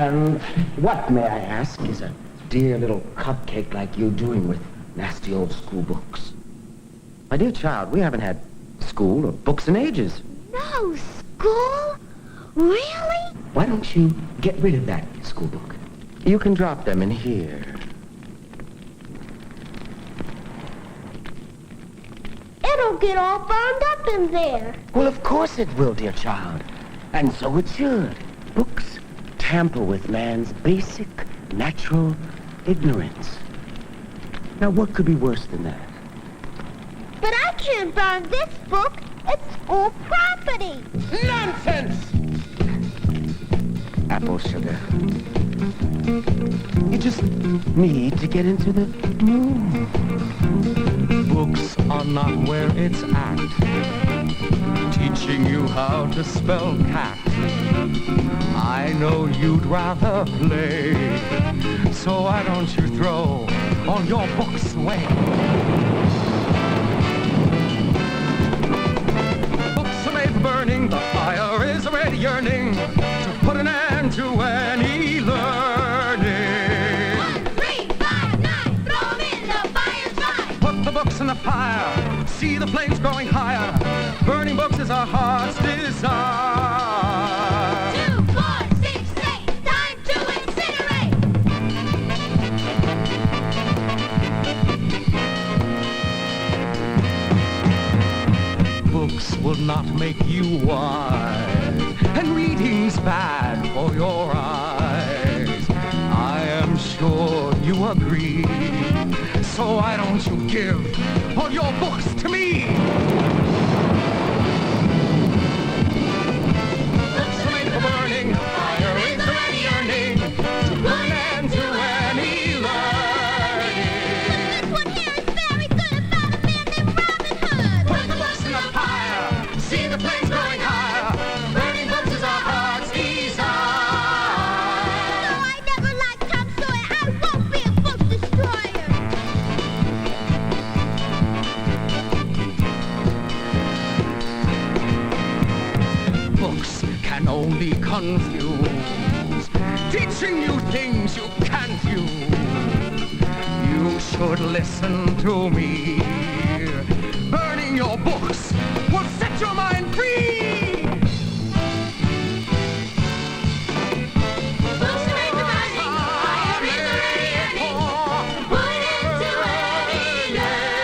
And what, may I ask, is a dear little cupcake like you doing with nasty old school books? My dear child, we haven't had school or books in ages. No school? Really? Why don't you get rid of that school book? You can drop them in here. It'll get all burned up in there. Well, of course it will, dear child. And so it should. Books tamper with man's basic, natural ignorance. Now, what could be worse than that? But I can't burn this book. It's school property. Nonsense! Apple sugar. You just need to get into the mood. Books are not where it's at, teaching you how to spell cat. I know you'd rather play, so why don't you throw all your books away? Books are made for burning, the fire is already yearning to put an end to any learning. 1, 3, 5, 9, throw 'em in the fire's fine. Put the books in the fire, see the flames growing higher. Burning books is our heart's desire. 2, 4, 6, 8, time to incinerate. Books will not make you wise, and reading's bad for your eyes. I am sure you agree, so why don't you give all your books to me? Books are made for burning, fire is already yearning to put an end to any learning. This one here is very good about a man named Robin Hood. Put the books in the fire, see the flames growing higher. Burning books is our heart's desire. Though I never liked Tom Sawyer, I won't be a book destroyer. Books can only confuse, teaching you things you can't use. You should listen to me. Burning your books will set your mind free. Books are made for burning, fire is already yearning to put an end to any learning.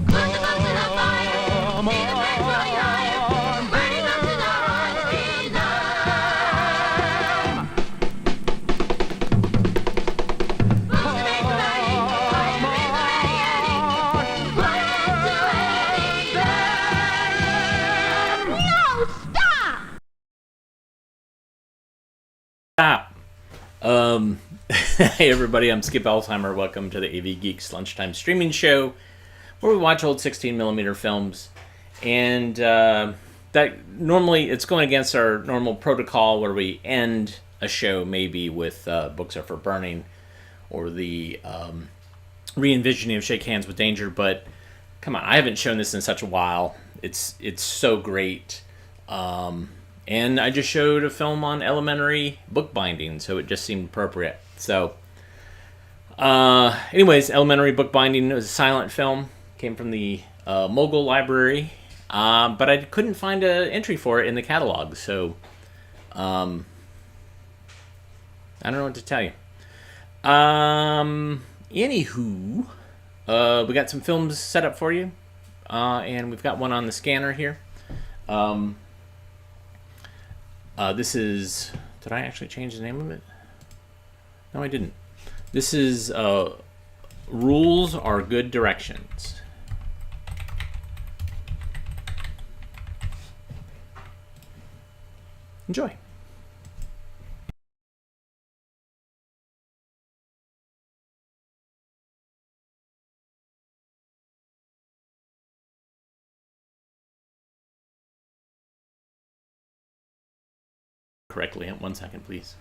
Put the books in the fire, see the flames growing higher. Burning books is our heart's desire. Books are made for burning, fire is already yearning to put an end to any learning. No, stop! Stop. Hey everybody, I'm Skip Alzheimer. Welcome to the AV Geeks Lunchtime Streaming Show, where we watch old 16mm films. And that normally it's going against our normal protocol where we end a show maybe with Books Are for Burning or the re-envisioning of Shake Hands with Danger. But come on, I haven't shown this in such a while. It's so great. And I just showed a film on elementary bookbinding, so it just seemed appropriate. So, anyways, elementary bookbinding was a silent film. Came from the Mogul Library, but I couldn't find an entry for it in the catalog. So, I don't know what to tell you. Anywho, we got some films set up for you, and we've got one on the scanner here. This is... Did I actually change the name of it? No, I didn't. This is Rules Are Good Directions. Enjoy. Correctly. 1 second, please.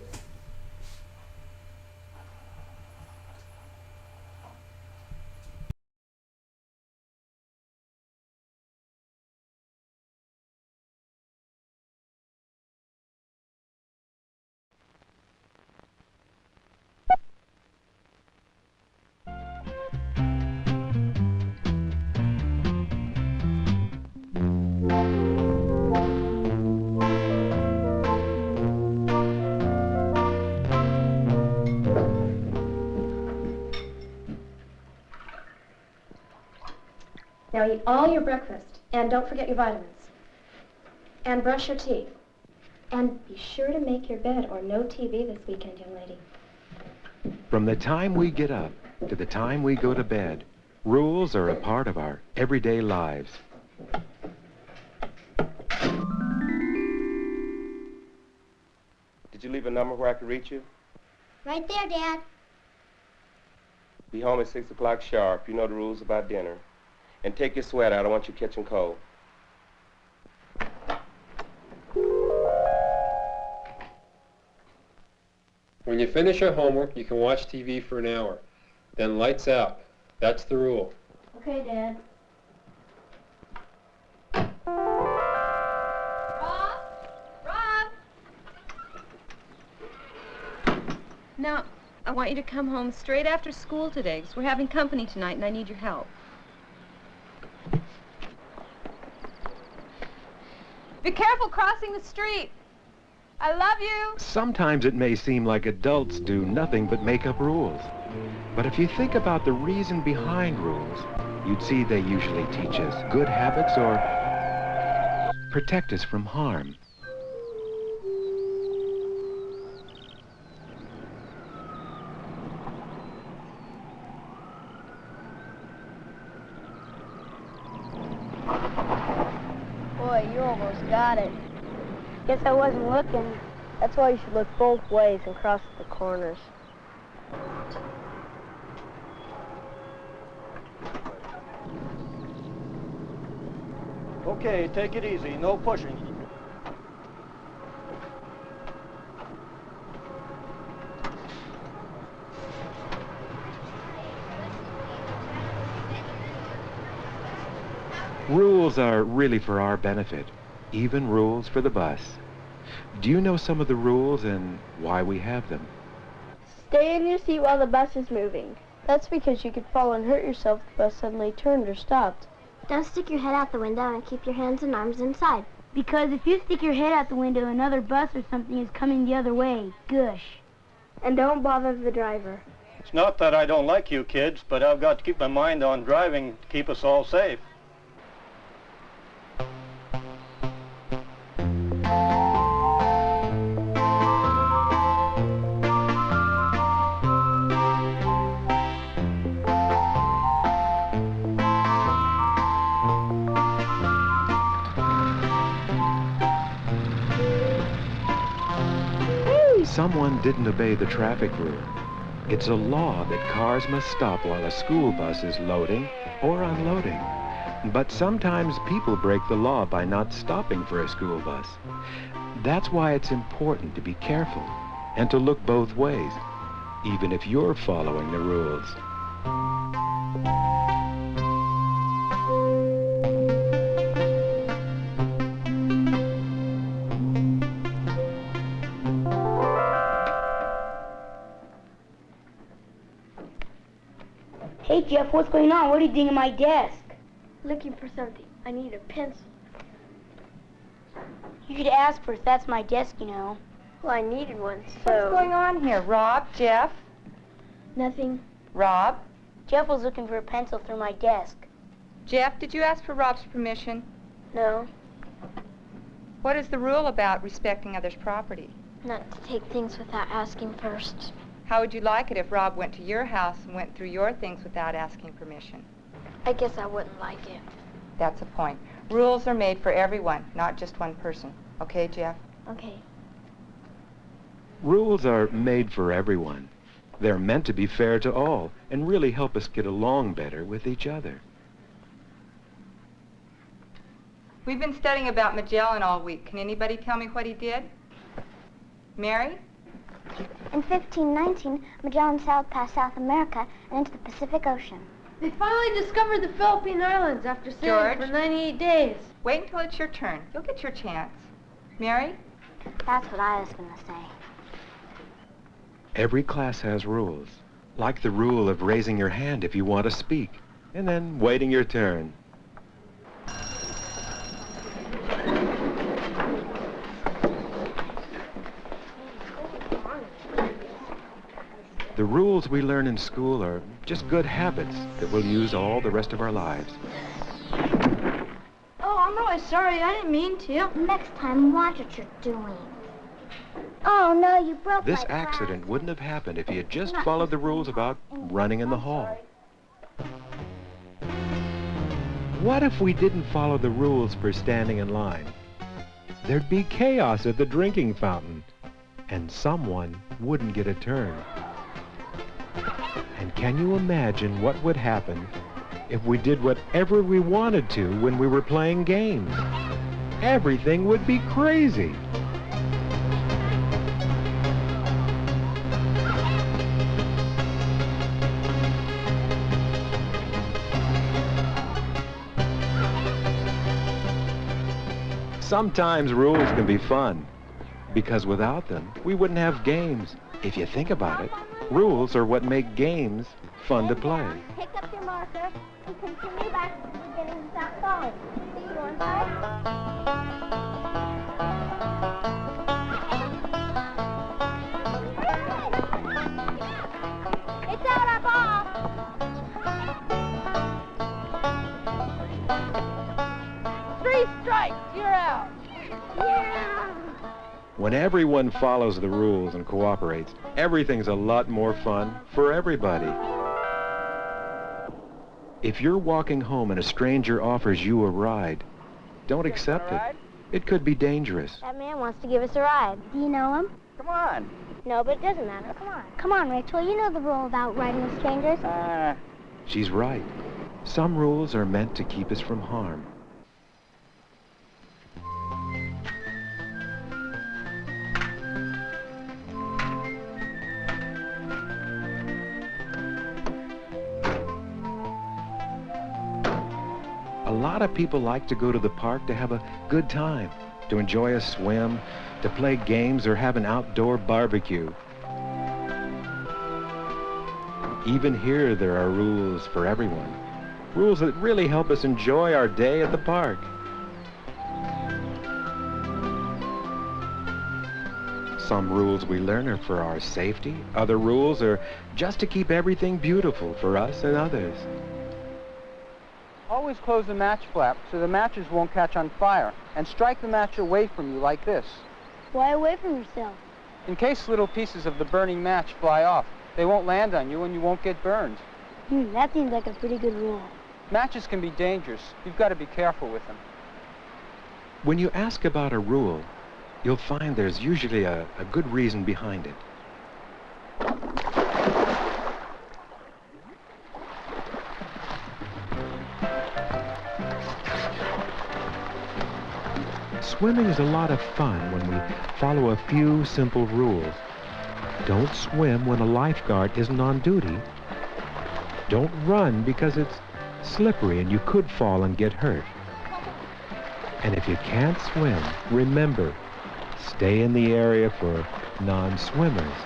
Now eat all your breakfast, and don't forget your vitamins. And brush your teeth. And be sure to make your bed, or no TV this weekend, young lady. From the time we get up to the time we go to bed, rules are a part of our everyday lives. Did you leave a number where I could reach you? Right there, Dad. Be home at 6 o'clock sharp. You know the rules about dinner. And take your sweater. I don't want you catching cold. When you finish your homework, you can watch TV for an hour. Then lights out. That's the rule. Okay, Dad. Rob? Rob? Now, I want you to come home straight after school today, because we're having company tonight and I need your help. Be careful crossing the street. I love you. Sometimes it may seem like adults do nothing but make up rules. But if you think about the reason behind rules, you'd see they usually teach us good habits or protect us from harm. Boy, you almost got it. Guess I wasn't looking. That's why you should look both ways and cross the corners. Okay, take it easy. No pushing. Rules are really for our benefit, even rules for the bus. Do you know some of the rules and why we have them? Stay in your seat while the bus is moving. That's because you could fall and hurt yourself if the bus suddenly turned or stopped. Don't stick your head out the window and keep your hands and arms inside. Because if you stick your head out the window, another bus or something is coming the other way. Gush. And don't bother the driver. It's not that I don't like you kids, but I've got to keep my mind on driving to keep us all safe. Someone didn't obey the traffic rule. It's a law that cars must stop while a school bus is loading or unloading. But sometimes people break the law by not stopping for a school bus. That's why it's important to be careful and to look both ways, even if you're following the rules. Hey, Jeff, what's going on? What are you doing in my desk? Looking for something. I need a pencil. You should ask first. That's my desk, you know. Well, I needed one, so... What's going on here? Rob? Jeff? Nothing. Rob? Jeff was looking for a pencil through my desk. Jeff, did you ask for Rob's permission? No. What is the rule about respecting others' property? Not to take things without asking first. How would you like it if Rob went to your house and went through your things without asking permission? I guess I wouldn't like it. That's the point. Rules are made for everyone, not just one person. Okay, Jeff? Okay. Rules are made for everyone. They're meant to be fair to all and really help us get along better with each other. We've been studying about Magellan all week. Can anybody tell me what he did? Mary? In 1519, Magellan sailed past South America and into the Pacific Ocean. They finally discovered the Philippine Islands after sailing George? for 98 days. Wait until it's your turn. You'll get your chance. Mary? That's what I was going to say. Every class has rules, like the rule of raising your hand if you want to speak, and then waiting your turn. The rules we learn in school are just good habits that we'll use all the rest of our lives. sorry, I didn't mean to. Next time, watch what you're doing. Oh, no, you broke This my accident wouldn't have happened if he had just followed the rules about running in the hall. What if we didn't follow the rules for standing in line? There'd be chaos at the drinking fountain, and someone wouldn't get a turn. And can you imagine what would happen if we did whatever we wanted to when we were playing games? Everything would be crazy. Sometimes rules can be fun, because without them, we wouldn't have games. If you think about it, rules are what make games fun to play. Pick up your marker and continue back to the beginning without falling. See you inside. It's out, our ball. Three strikes, you're out. Yeah. When everyone follows the rules and cooperates, everything's a lot more fun for everybody. If you're walking home and a stranger offers you a ride, don't accept it. It could be dangerous. That man wants to give us a ride. Do you know him? Come on. No, but it doesn't matter. Come on. Come on, Rachel. You know the rule about riding with strangers. She's right. Some rules are meant to keep us from harm. A lot of people like to go to the park to have a good time, to enjoy a swim, to play games or have an outdoor barbecue. Even here there are rules for everyone. Rules that really help us enjoy our day at the park. Some rules we learn are for our safety. Other rules are just to keep everything beautiful for us and others. Always close the match flap so the matches won't catch on fire, and strike the match away from you like this. Why away from yourself? In case little pieces of the burning match fly off, they won't land on you and you won't get burned. That seems like a pretty good rule. Matches can be dangerous. You've got to be careful with them. When you ask about a rule, you'll find there's usually a good reason behind it. Swimming is a lot of fun when we follow a few simple rules. Don't swim when a lifeguard isn't on duty. Don't run because it's slippery and you could fall and get hurt. And if you can't swim, remember, stay in the area for non-swimmers.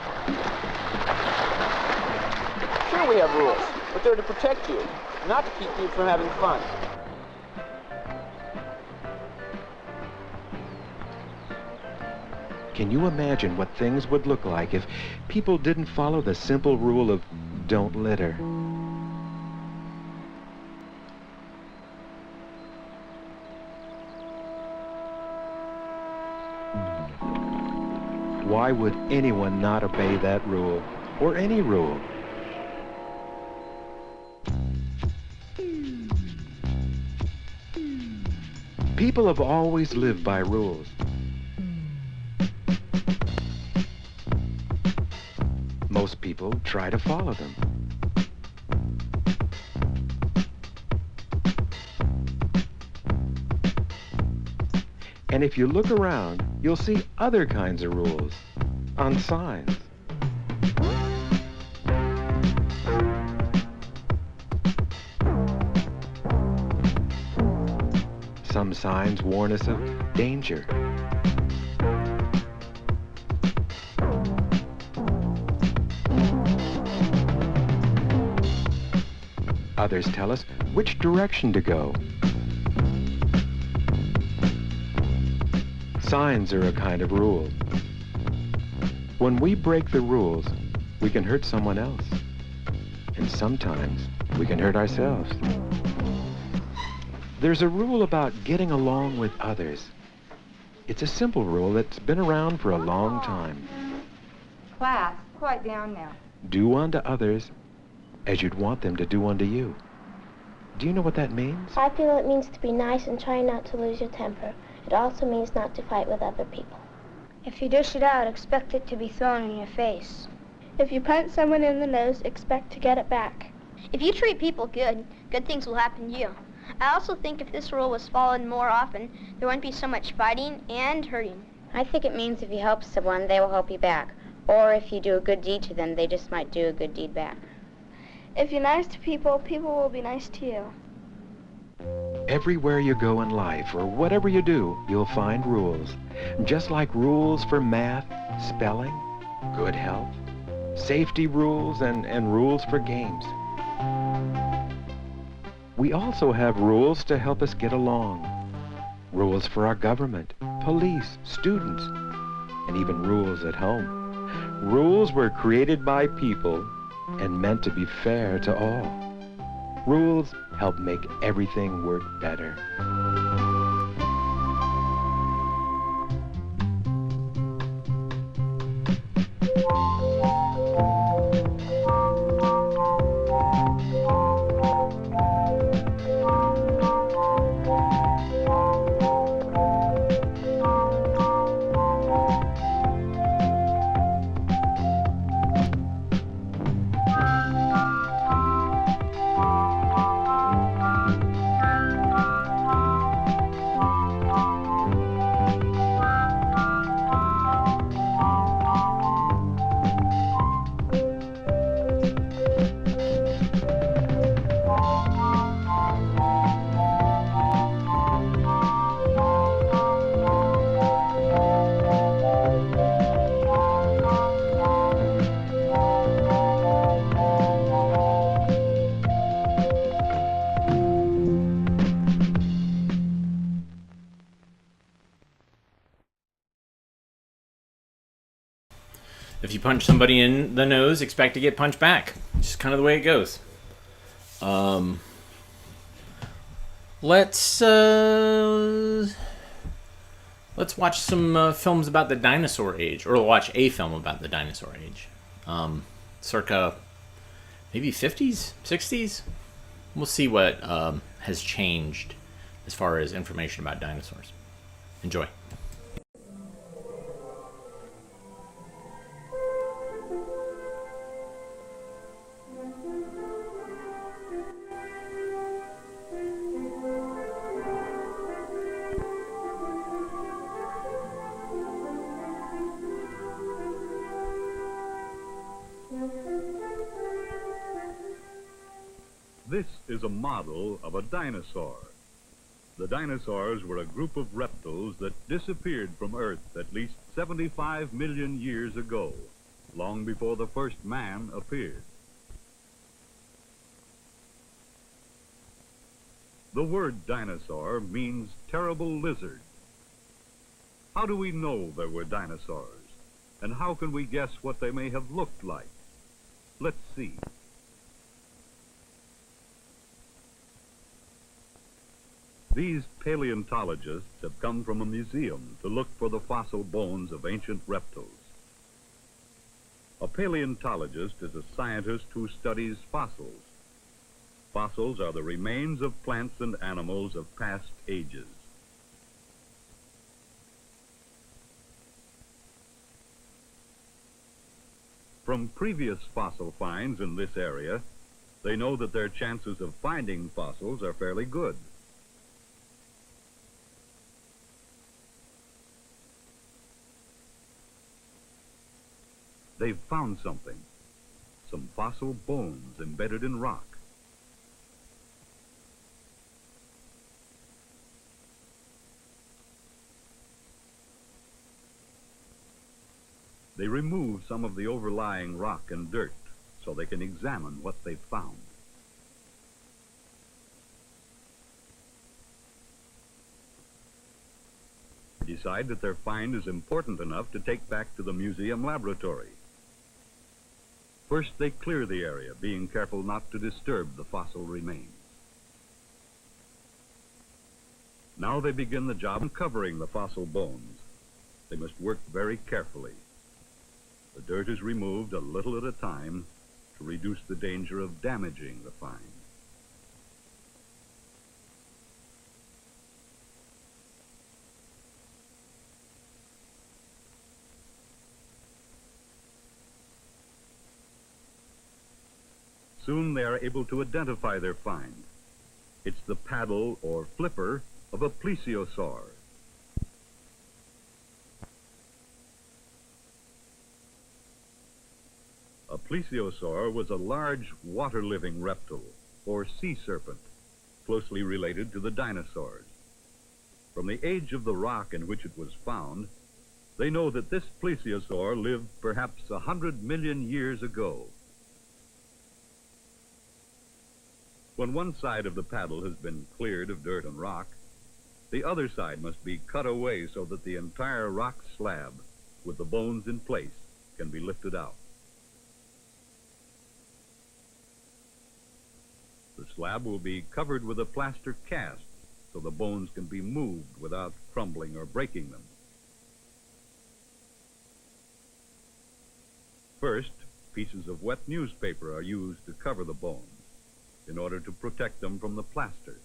Sure we have rules, but they're to protect you, not to keep you from having fun. Can you imagine what things would look like if people didn't follow the simple rule of don't litter? Why would anyone not obey that rule, or any rule? People have always lived by rules. Most people try to follow them. And if you look around, you'll see other kinds of rules on signs. Some signs warn us of danger. Others tell us which direction to go. Signs are a kind of rule. When we break the rules, we can hurt someone else. And sometimes we can hurt ourselves. There's a rule about getting along with others. It's a simple rule that's been around for a long time. Class, quiet down now. Do unto others as you'd want them to do unto you. Do you know what that means? I feel it means to be nice and try not to lose your temper. It also means not to fight with other people. If you dish it out, expect it to be thrown in your face. If you punch someone in the nose, expect to get it back. If you treat people good, good things will happen to you. I also think if this rule was followed more often, there wouldn't be so much fighting and hurting. I think it means if you help someone, they will help you back. Or if you do a good deed to them, they just might do a good deed back. If you're nice to people, people will be nice to you. Everywhere you go in life, or whatever you do, you'll find rules. Just like rules for math, spelling, good health, safety rules, and rules for games. We also have rules to help us get along. Rules for our government, police, students, and even rules at home. Rules were created by people and meant to be fair to all. Rules help make everything work better. If you punch somebody in the nose, expect to get punched back. It's just kind of the way it goes. Let's watch some films about the Dinosaur Age, or watch a film about the Dinosaur Age. Circa maybe 50s, 60s. We'll see what has changed as far as information about dinosaurs. Enjoy. This is a model of a dinosaur. The dinosaurs were a group of reptiles that disappeared from Earth at least 75 million years ago, long before the first man appeared. The word dinosaur means terrible lizard. How do we know there were dinosaurs? And how can we guess what they may have looked like? Let's see. These paleontologists have come from a museum to look for the fossil bones of ancient reptiles. A paleontologist is a scientist who studies fossils. Fossils are the remains of plants and animals of past ages. From previous fossil finds in this area, they know that their chances of finding fossils are fairly good. They've found something, some fossil bones embedded in rock. They remove some of the overlying rock and dirt so they can examine what they've found. They decide that their find is important enough to take back to the museum laboratory. First, they clear the area, being careful not to disturb the fossil remains. Now they begin the job of uncovering the fossil bones. They must work very carefully. The dirt is removed a little at a time to reduce the danger of damaging the find. Soon they are able to identify their find. It's the paddle or flipper of a plesiosaur. A plesiosaur was a large water-living reptile, or sea serpent, closely related to the dinosaurs. From the age of the rock in which it was found, they know that this plesiosaur lived perhaps 100 million years ago. When one side of the paddle has been cleared of dirt and rock, the other side must be cut away so that the entire rock slab, with the bones in place, can be lifted out. The slab will be covered with a plaster cast so the bones can be moved without crumbling or breaking them. First, pieces of wet newspaper are used to cover the bones in order to protect them from the plaster.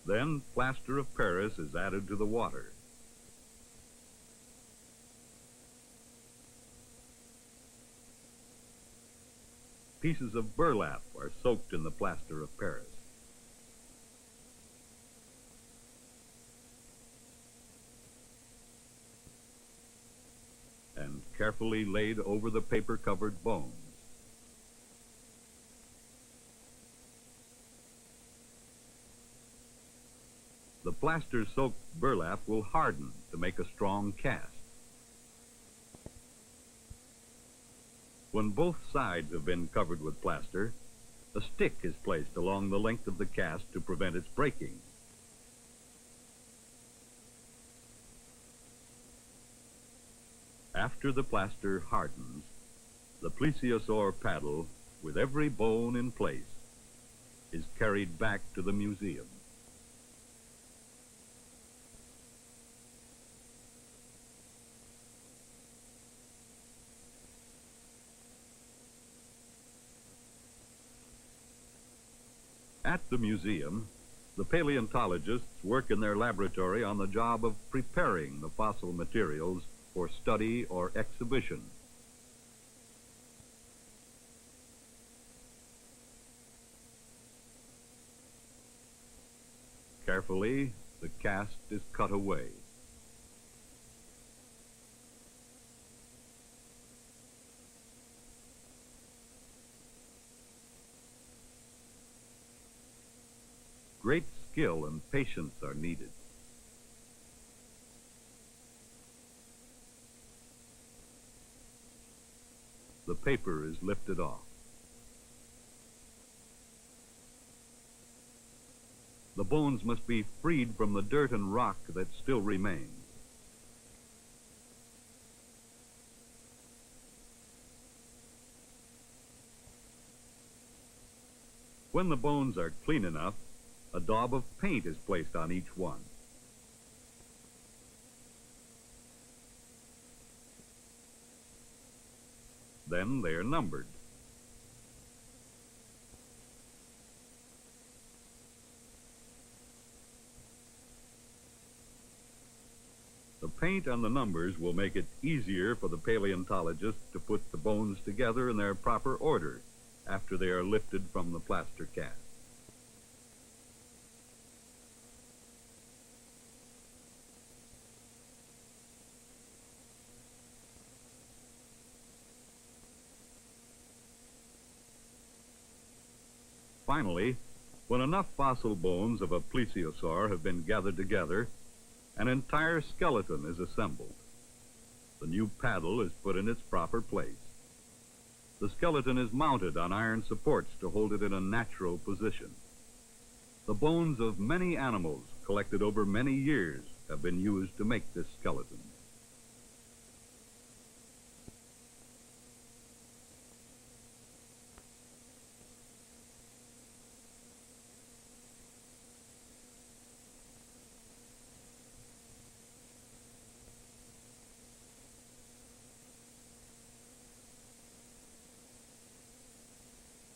Then, plaster of Paris is added to the water. Pieces of burlap are soaked in the plaster of Paris. And carefully laid over the paper-covered bones. The plaster-soaked burlap will harden to make a strong cast. When both sides have been covered with plaster, a stick is placed along the length of the cast to prevent its breaking. After the plaster hardens, the plesiosaur paddle, with every bone in place, is carried back to the museum. At the museum, the paleontologists work in their laboratory on the job of preparing the fossil materials for study or exhibition. Carefully, the cast is cut away. Great skill and patience are needed. The paper is lifted off. The bones must be freed from the dirt and rock that still remains. When the bones are clean enough, a daub of paint is placed on each one. Then they are numbered. The paint on the numbers will make it easier for the paleontologist to put the bones together in their proper order after they are lifted from the plaster cast. Finally, when enough fossil bones of a plesiosaur have been gathered together, an entire skeleton is assembled. The new paddle is put in its proper place. The skeleton is mounted on iron supports to hold it in a natural position. The bones of many animals collected over many years have been used to make this skeleton.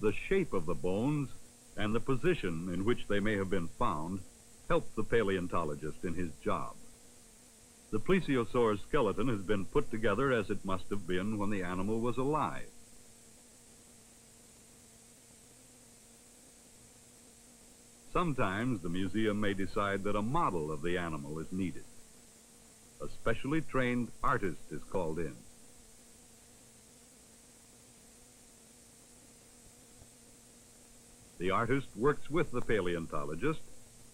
The shape of the bones and the position in which they may have been found helped the paleontologist in his job. The plesiosaur's skeleton has been put together as it must have been when the animal was alive. Sometimes the museum may decide that a model of the animal is needed. A specially trained artist is called in. The artist works with the paleontologist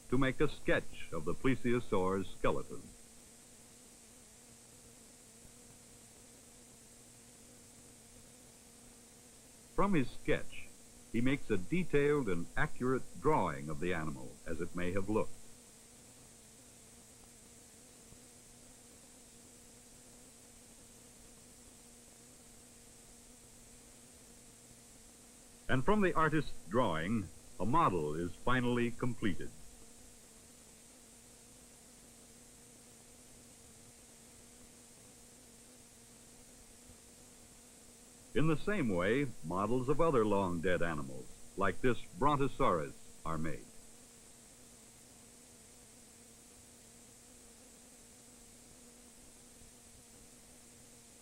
to make a sketch of the plesiosaur's skeleton. From his sketch, he makes a detailed and accurate drawing of the animal as it may have looked. And from the artist's drawing, a model is finally completed. In the same way, models of other long-dead animals, like this Brontosaurus, are made.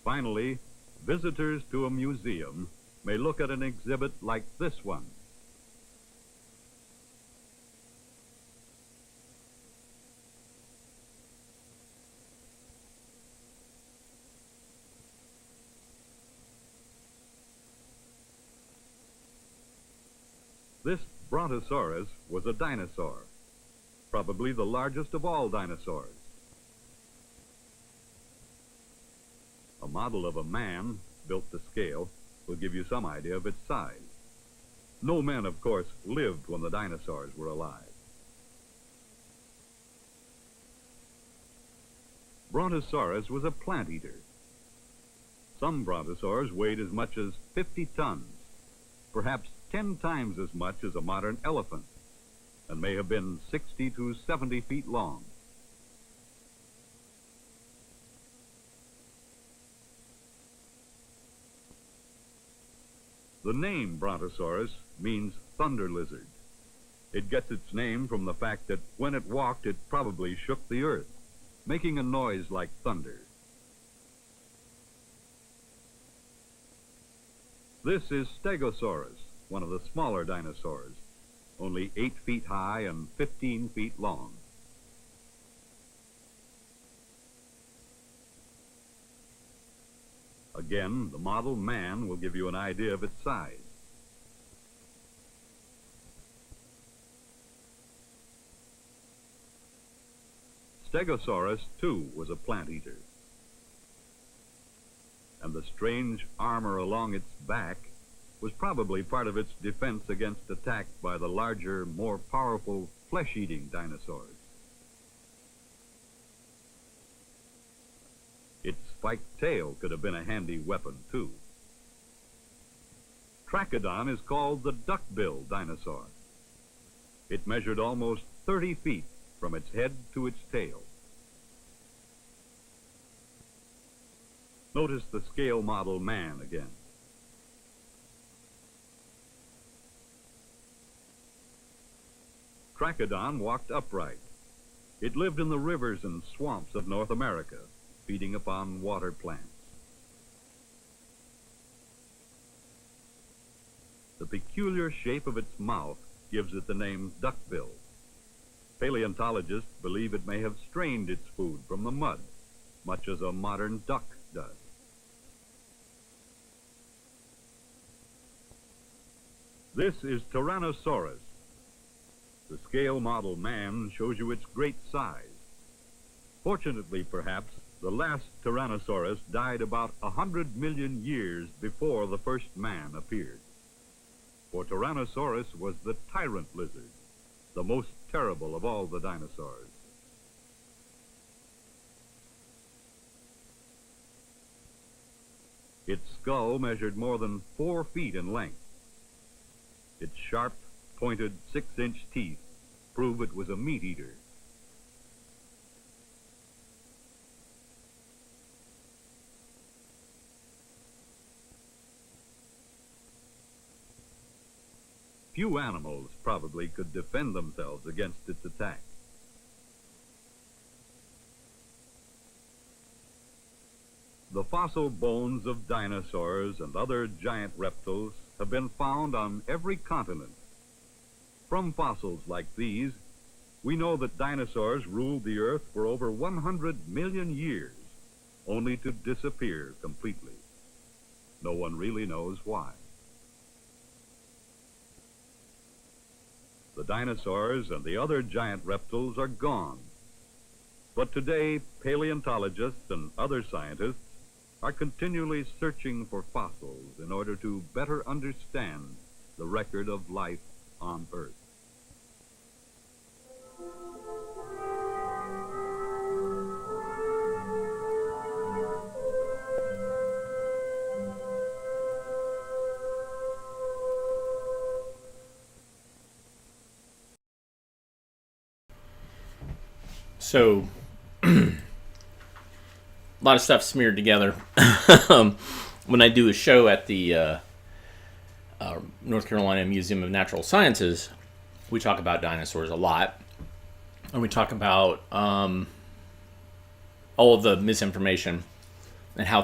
Finally, visitors to a museum may look at an exhibit like this one. This Brontosaurus was a dinosaur, probably the largest of all dinosaurs. A model of a man, built to scale, will give you some idea of its size. No men, of course, lived when the dinosaurs were alive. Brontosaurus was a plant eater. Some brontosaurs weighed as much as 50 tons, perhaps 10 times as much as a modern elephant, and may have been 60 to 70 feet long. The name Brontosaurus means thunder lizard. It gets its name from the fact that when it walked, it probably shook the earth, making a noise like thunder. This is Stegosaurus, one of the smaller dinosaurs, only 8 feet high and 15 feet long. Again, the model man will give you an idea of its size. Stegosaurus, too, was a plant eater. And the strange armor along its back was probably part of its defense against attack by the larger, more powerful flesh-eating dinosaurs. Its spiked tail could have been a handy weapon, too. Trachodon is called the duck-billed dinosaur. It measured almost 30 feet from its head to its tail. Notice the scale model man again. Trachodon walked upright. It lived in the rivers and swamps of North America, feeding upon water plants. The peculiar shape of its mouth gives it the name duckbill. Paleontologists believe it may have strained its food from the mud, much as a modern duck does. This is Tyrannosaurus. The scale model man shows you its great size. Fortunately, perhaps, the last Tyrannosaurus died about 100 million years before the first man appeared. For Tyrannosaurus was the tyrant lizard, the most terrible of all the dinosaurs. Its skull measured more than 4 feet in length. Its sharp, pointed 6-inch teeth prove it was a meat eater. Few animals probably could defend themselves against its attack. The fossil bones of dinosaurs and other giant reptiles have been found on every continent. From fossils like these, we know that dinosaurs ruled the earth for over 100 million years, only to disappear completely. No one really knows why. The dinosaurs and the other giant reptiles are gone. But today, paleontologists and other scientists are continually searching for fossils in order to better understand the record of life on Earth. So, a lot of stuff smeared together. When I do a show at the North Carolina Museum of Natural Sciences, we talk about dinosaurs a lot. And we talk about all of the misinformation and how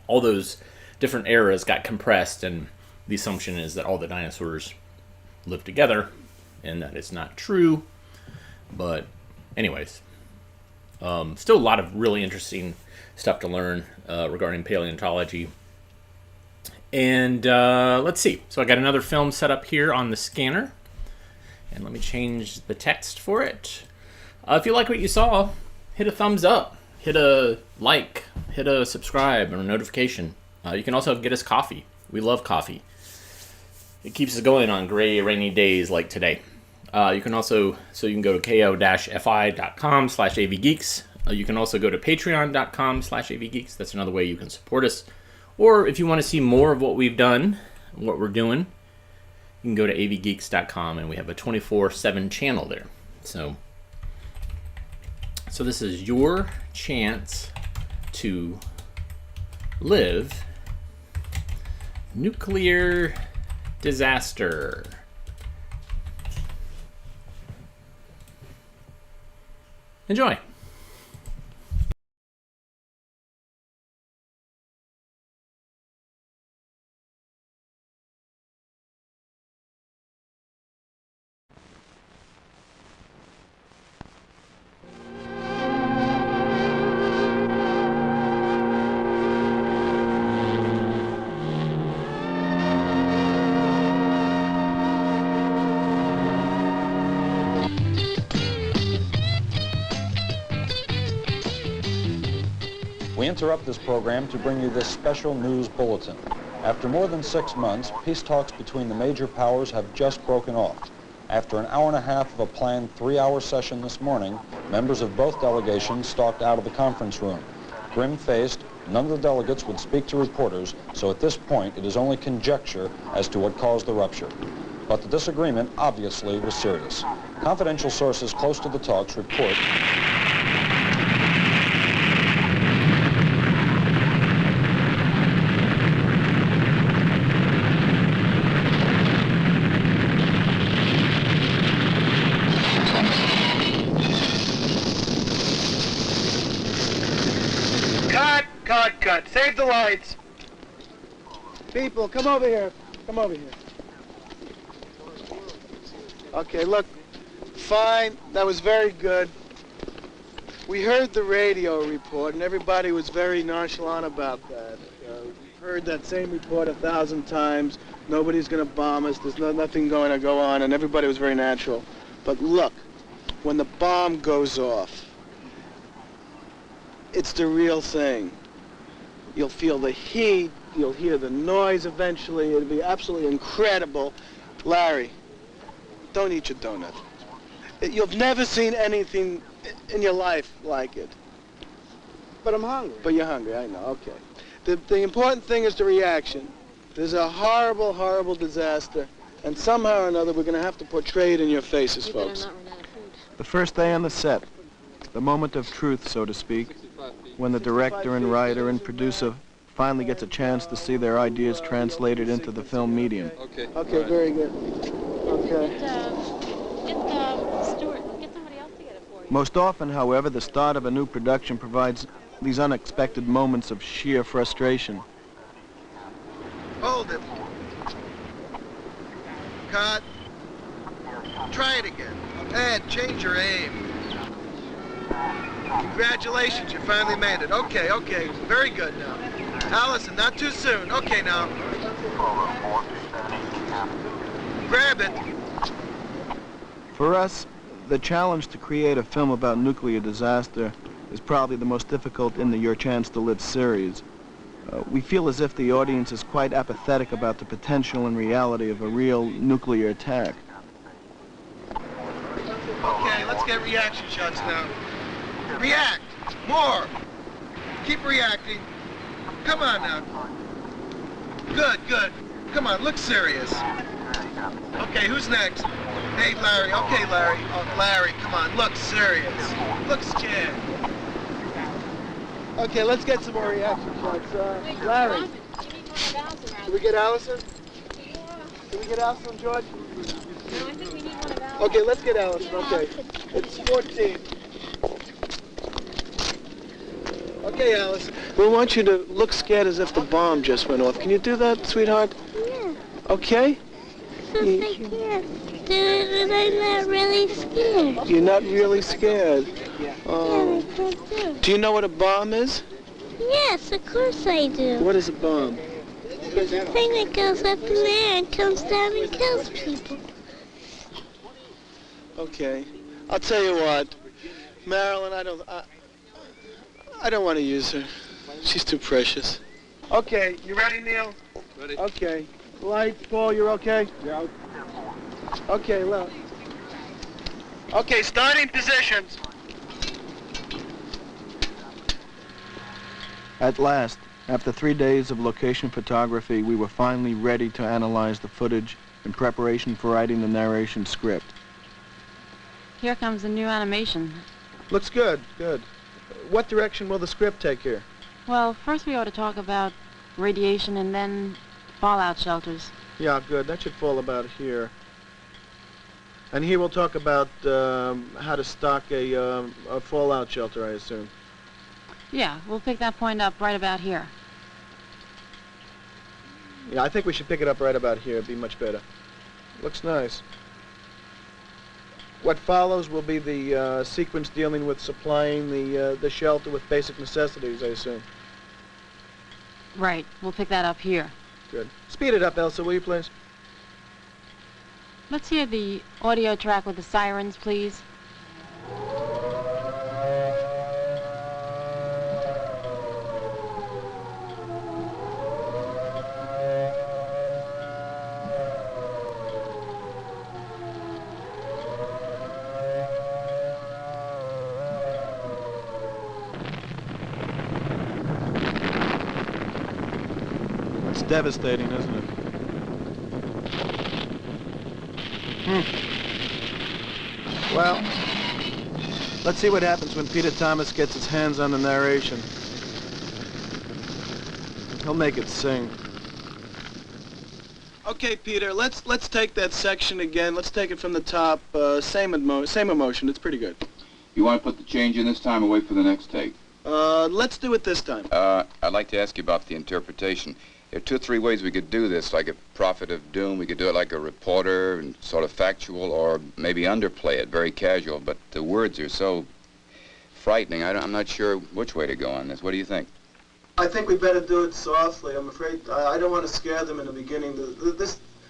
all those different eras got compressed, and the assumption is that all the dinosaurs lived together, and that it's not true. But anyways, still a lot of really interesting stuff to learn regarding paleontology. And let's see. So I got another film set up here on the scanner. And let me change the text for it. If you like what you saw, hit a thumbs up, hit a like, hit a subscribe or a notification. You can also get us coffee. We love coffee. It keeps us going on gray, rainy days like today. You can also, you can go to ko-fi.com/avgeeks. You can also go to patreon.com/avgeeks. That's another way you can support us. Or if you want to see more of what we've done, what we're doing, you can go to avgeeks.com, and we have a 24/7 channel there. So this is your chance to live nuclear disaster. Enjoy. We interrupt this program to bring you this special news bulletin. After more than 6 months, peace talks between the major powers have just broken off. After an hour and a half of a planned 3-hour session this morning, members of both delegations stalked out of the conference room. Grim-faced, none of the delegates would speak to reporters, so at this point it is only conjecture as to what caused the rupture. But the disagreement obviously was serious. Confidential sources close to the talks report Cut. Save the lights. People, come over here. Come over here. Okay, look. Fine. That was very good. We heard the radio report, and everybody was very nonchalant about that. We've heard that same report 1,000 times. Nobody's going to bomb us. There's nothing going to go on, and everybody was very natural. But look, when the bomb goes off, it's the real thing. You'll feel the heat, you'll hear the noise eventually, it'll be absolutely incredible. Larry, Don't eat your donut. You've never seen anything in your life like it. But I'm hungry. But you're hungry, I know, okay. The important thing is the reaction. There's a horrible, horrible disaster, and somehow or another we're going to have to portray it in your faces, folks. The first day on the set, the moment of truth, so to speak, when the director and writer and producer finally gets a chance to see their ideas translated into the film medium. Okay. Okay, very good. Okay. Most often, however, the start of a new production provides these unexpected moments of sheer frustration. Hold it. Cut. Try it again. Ed, change your aim. Congratulations, you finally made it. Okay, okay, very good now. Allison, not too soon. Okay, now. Grab it. For us, the challenge to create a film about nuclear disaster is probably the most difficult in the Your Chance to Live series. We feel as if the audience is quite apathetic about the potential and reality of a real nuclear attack. Okay, let's get reaction shots now. React! More! Keep reacting. Come on now. Good, good. Come on, look serious. Okay, who's next? Hey, Larry. Okay, Larry. Oh, Larry, come on, look serious. Look scared. Okay, let's get some more reaction shots. Larry. Can we get Allison? Can we get Allison, George? No, I think we need one of Allison. Okay, let's get Allison. Okay. It's 14. Okay, Allison. We want you to look scared as if the bomb just went off. Can you do that, sweetheart? Yeah. Okay? I can't do it, but I'm not really scared. You're not really scared. Yeah, I can't do it. Do you know what a bomb is? Yes, of course I do. What is a bomb? It's a thing that goes up in the air and comes down and kills people. Okay. I'll tell you what. Marilyn, I don't want to use her. She's too precious. Okay, you ready, Neil? Ready. Okay. Lights, Paul, you're okay? Yeah. Okay, look. Okay, starting positions. At last, after 3 days of location photography, we were finally ready to analyze the footage in preparation for writing the narration script. Here comes the new animation. Looks good, good. What direction will the script take here? Well, first we ought to talk about radiation and then fallout shelters. Yeah, good. That should fall about here. And here we'll talk about how to stock a fallout shelter, I assume. Yeah, we'll pick that point up right about here. Yeah, I think we should pick it up right about here. It'd be much better. Looks nice. What follows will be the sequence dealing with supplying the shelter with basic necessities, I assume. Right, we'll pick that up here. Good. Speed it up, Elsa, will you please? Let's hear the audio track with the sirens, please. It's devastating, isn't it? Well, let's see what happens when Peter Thomas gets his hands on the narration. He'll make it sing. Okay, Peter, let's take that section again. Let's take it from the top. Same emotion. It's pretty good. You want to put the change in this time or wait for the next take? Let's do it this time. I'd like to ask you about the interpretation. There are 2 or 3 ways we could do this, like a prophet of doom. We could do it like a reporter and sort of factual, or maybe underplay it, very casual. But the words are so frightening. I'm not sure which way to go on this. What do you think? I think we better do it softly. I'm afraid I don't want to scare them in the beginning.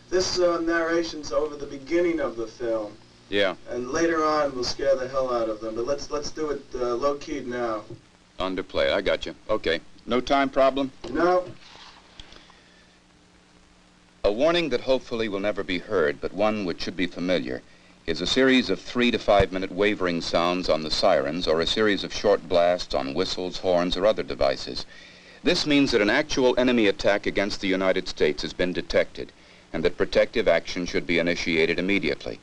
This narration's over the beginning of the film. Yeah. And later on, we'll scare the hell out of them. But let's do it low-keyed now. Underplay it. I got you. Okay. No time problem? No. A A warning that hopefully will never be heard, but one which should be familiar, is a series of 3 to 5 minute wavering sounds on the sirens or a series of short blasts on whistles, horns, or other devices. This means that an actual enemy attack against the United States has been detected and that protective action should be initiated immediately.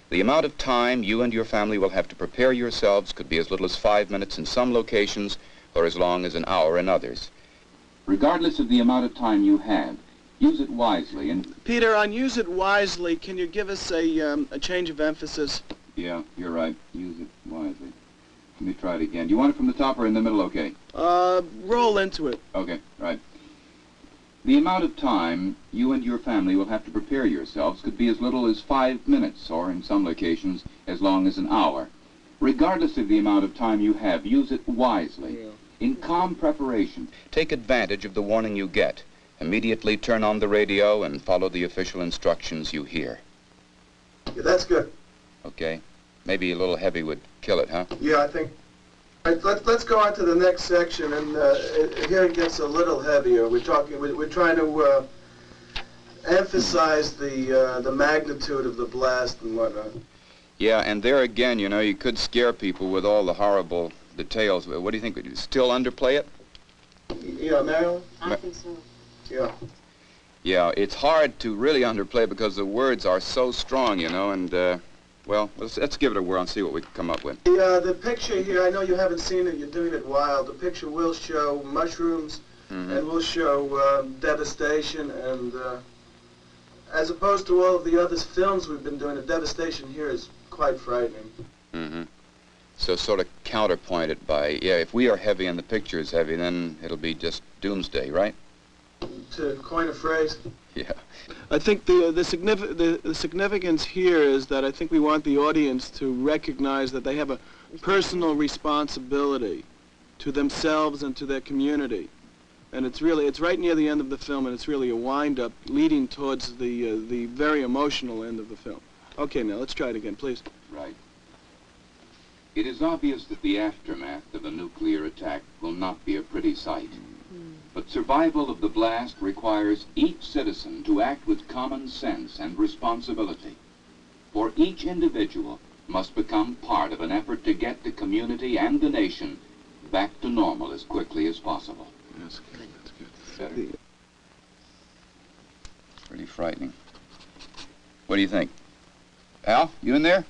The amount of time you and your family will have to prepare yourselves could be as little as 5 minutes in some locations or as long as an hour in others. Regardless of the amount of time you have, use it wisely and... Peter, on use it wisely, can you give us a change of emphasis? Yeah, you're right. Use it wisely. Let me try it again. Do you want it from the top or in the middle? Okay. Roll into it. Okay, right. The amount of time you and your family will have to prepare yourselves could be as little as 5 minutes, or in some locations, as long as an hour. Regardless of the amount of time you have, use it wisely. Yeah. In calm preparation. Take advantage of the warning you get. Immediately turn on the radio and follow the official instructions you hear. Yeah, that's good. Okay. Maybe a little heavy would kill it, huh? Yeah, I think. Let's go on to the next section, and here it gets a little heavier. We're trying to emphasize the magnitude of the blast and whatnot. Yeah, and there again, you know, you could scare people with all the horrible details. What do you think? Would you still underplay it? Yeah, Marilyn? I think so. Yeah. Yeah, it's hard to really underplay because the words are so strong, you know, and, well, let's give it a whirl and see what we can come up with. The picture here, I know you haven't seen it, you're doing it wild. The picture will show mushrooms, and will show devastation, and as opposed to all of the other films we've been doing, the devastation here is quite frightening. Mm-hmm. So sort of counterpointed by, yeah, if we are heavy and the picture is heavy, then it'll be just doomsday, right? To coin a phrase. Yeah. I think the significance here is that I think we want the audience to recognize that they have a personal responsibility to themselves and to their community. And it's right near the end of the film, and it's really a wind-up leading towards the very emotional end of the film. Okay, now let's try it again, please. Right. It is obvious that the aftermath of a nuclear attack will not be a pretty sight. But survival of the blast requires each citizen to act with common sense and responsibility. For each individual must become part of an effort to get the community and the nation back to normal as quickly as possible. Yes, that's good. Better. It's pretty frightening. What do you think? Al, you in there?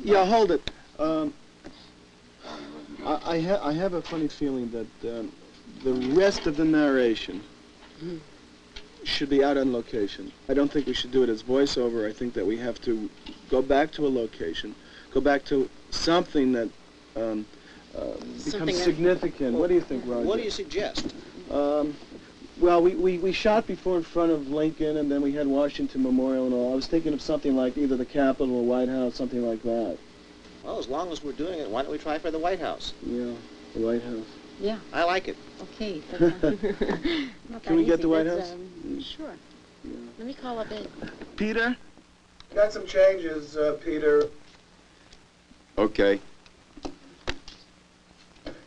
Yeah, hold it. I have a funny feeling that the rest of the narration should be out on location. I don't think we should do it as voiceover. I think that we have to go back to a location, go back to something that becomes significant. What do you think, Roger? What do you suggest? Well, we shot before in front of Lincoln, and then we had Washington Memorial and all. I was thinking of something like either the Capitol or White House, something like that. Well, as long as we're doing it, why don't we try for the White House? Yeah, the White House. Yeah. I like it. Okay. Can we get the White House? Sure. Yeah. Let me call up Ed. Peter? Got some changes, Peter. Okay.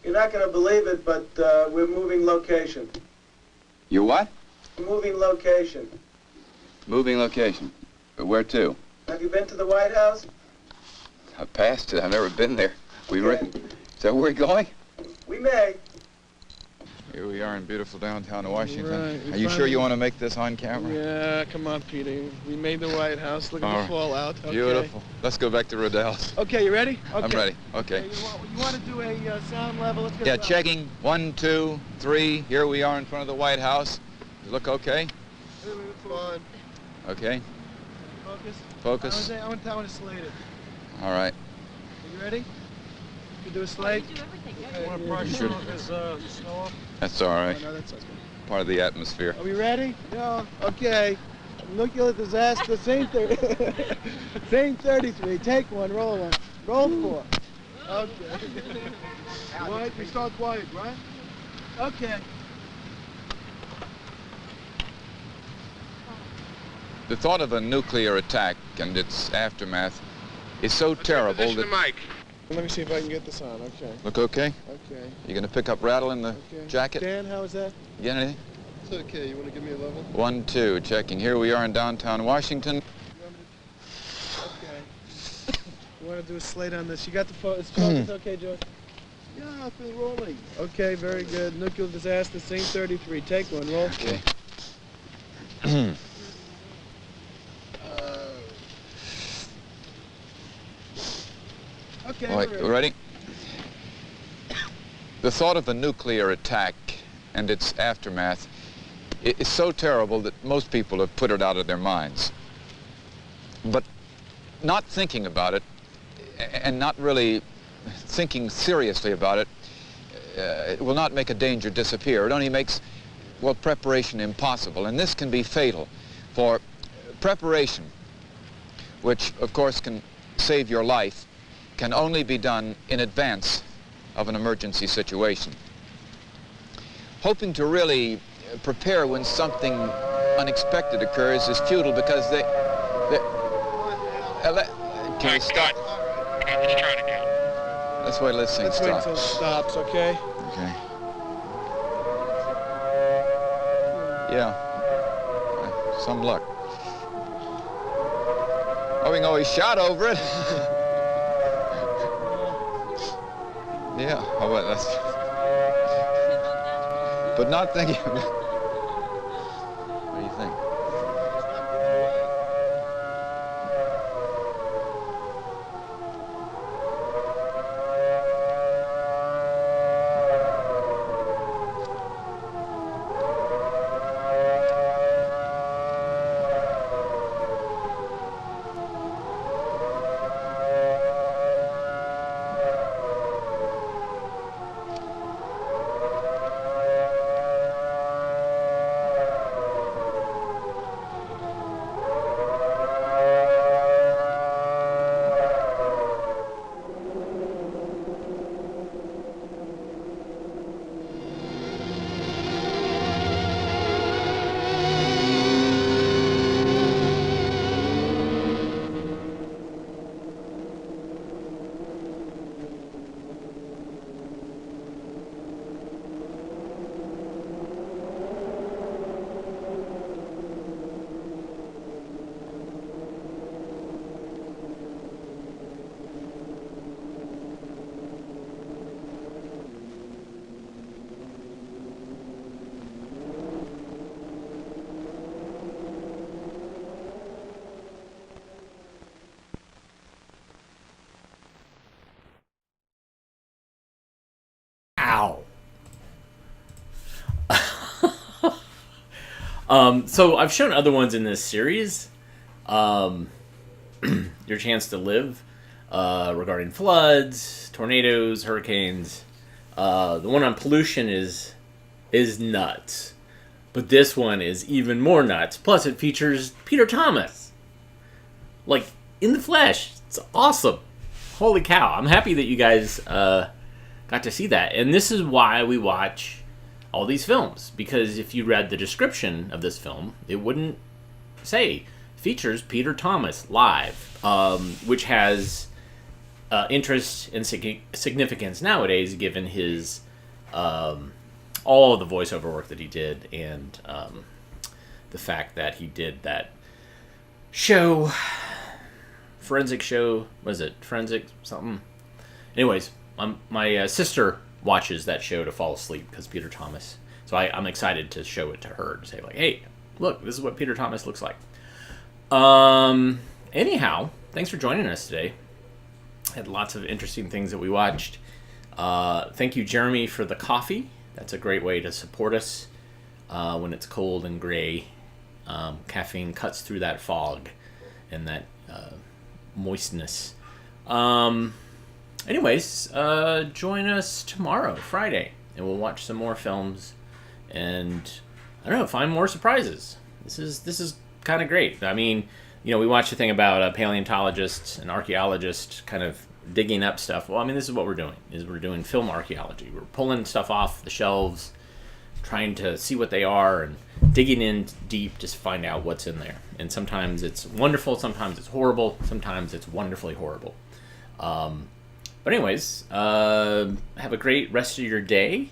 You're not going to believe it, but we're moving location. You what? Moving location. Moving location. But where to? Have you been to the White House? I passed it. I've never been there. Is that where we're going? We may. Here we are in beautiful downtown Washington. Right, Are you sure you want to make this on camera? Yeah, come on, Peter. We made the White House. Look at the fallout. Okay. Beautiful. Let's go back to Riddell's. Okay, you ready? Okay. I'm ready. Okay. You want to do a sound level? Let's get Yeah, it checking. 1, 2, 3. Here we are in front of the White House. Does it look okay? Fine. Okay. Focus. Focus. I want to slate it. All right. Are you ready? You do a slate? Do everything. You want to brush sure? snow off? That's all right. Oh, no, that's okay. Part of the atmosphere. Are we ready? Yeah. Okay. Nuclear disaster, same 33. Take one, roll one. Roll 4. Okay. Quiet, we start quiet, right? Okay. The thought of a nuclear attack and its aftermath is so terrible that... Mike. Let me see if I can get this on, okay. Look okay? Okay. You gonna pick up rattle in the jacket? Dan, how is that? You get anything? It's okay. You want to give me a level? 1, 2, checking. Here we are in downtown Washington. Okay. You want to do a slate on this? You got the phone? It's okay, Joe? Yeah, I've been rolling. Okay, very good. Nuclear disaster, scene 33. Take one, roll. Okay. Okay, All right, we're ready? The thought of a nuclear attack and its aftermath is so terrible that most people have put it out of their minds. But not thinking about it and not really thinking seriously about it, it will not make a danger disappear. It only makes, well, preparation impossible. And this can be fatal. For preparation, which of course can save your life, can only be done in advance of an emergency situation. Hoping to really prepare when something unexpected occurs is futile because can we stop? Let's try it again. Let's wait, let's sing Let's wait stop. until it stops, okay? Okay. Yeah. Some luck. Oh, we can always shout over it. Yeah, oh, well, that's... But not thinking... What do you think? So I've shown other ones in this series. Your Chance to Live, regarding floods, tornadoes, hurricanes. The one on pollution is nuts. But this one is even more nuts. Plus it features Peter Thomas. Like, in the flesh. It's awesome. Holy cow. I'm happy that you guys got to see that. And this is why we watch all these films, because if you read the description of this film, it wouldn't say features Peter Thomas live, which has interest and significance nowadays given his all of the voiceover work that he did, and the fact that he did that show, forensic show, was it forensic something? Anyways, my sister watches that show to fall asleep because Peter Thomas. So I'm excited to show it to her to say, like, hey, look, this is what Peter Thomas looks like. Anyhow, thanks for joining us today. Had lots of interesting things that we watched. Thank you, Jeremy, for the coffee. That's a great way to support us when it's cold and gray. Caffeine cuts through that fog and that moistness. Anyways, join us tomorrow, Friday, and we'll watch some more films and, I don't know, find more surprises. This is kind of great. I mean, you know, we watched a thing about a paleontologist and archaeologist kind of digging up stuff. Well, I mean, this is what we're doing, is we're doing film archaeology. We're pulling stuff off the shelves, trying to see what they are, and digging in deep to find out what's in there. And sometimes it's wonderful, sometimes it's horrible, sometimes it's wonderfully horrible. But anyways, have a great rest of your day.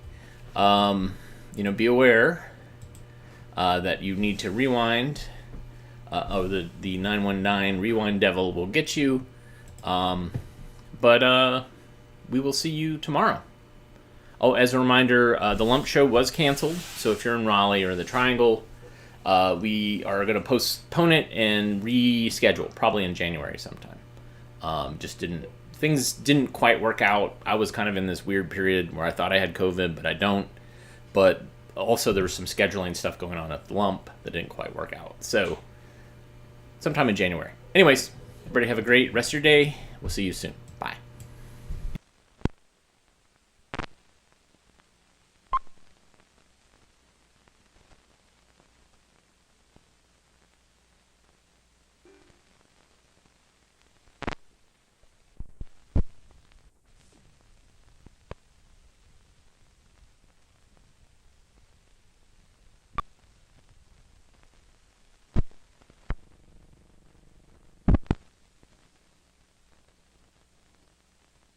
You know, be aware that you need to rewind. The 919 Rewind Devil will get you. But we will see you tomorrow. Oh, as a reminder, the Lump Show was canceled, so if you're in Raleigh or the Triangle, we are going to postpone it and reschedule, probably in January sometime. Things didn't quite work out. I was kind of in this weird period where I thought I had COVID, but I don't. But also there was some scheduling stuff going on at the Lump that didn't quite work out. So, sometime in January. Anyways, everybody have a great rest of your day. We'll see you soon.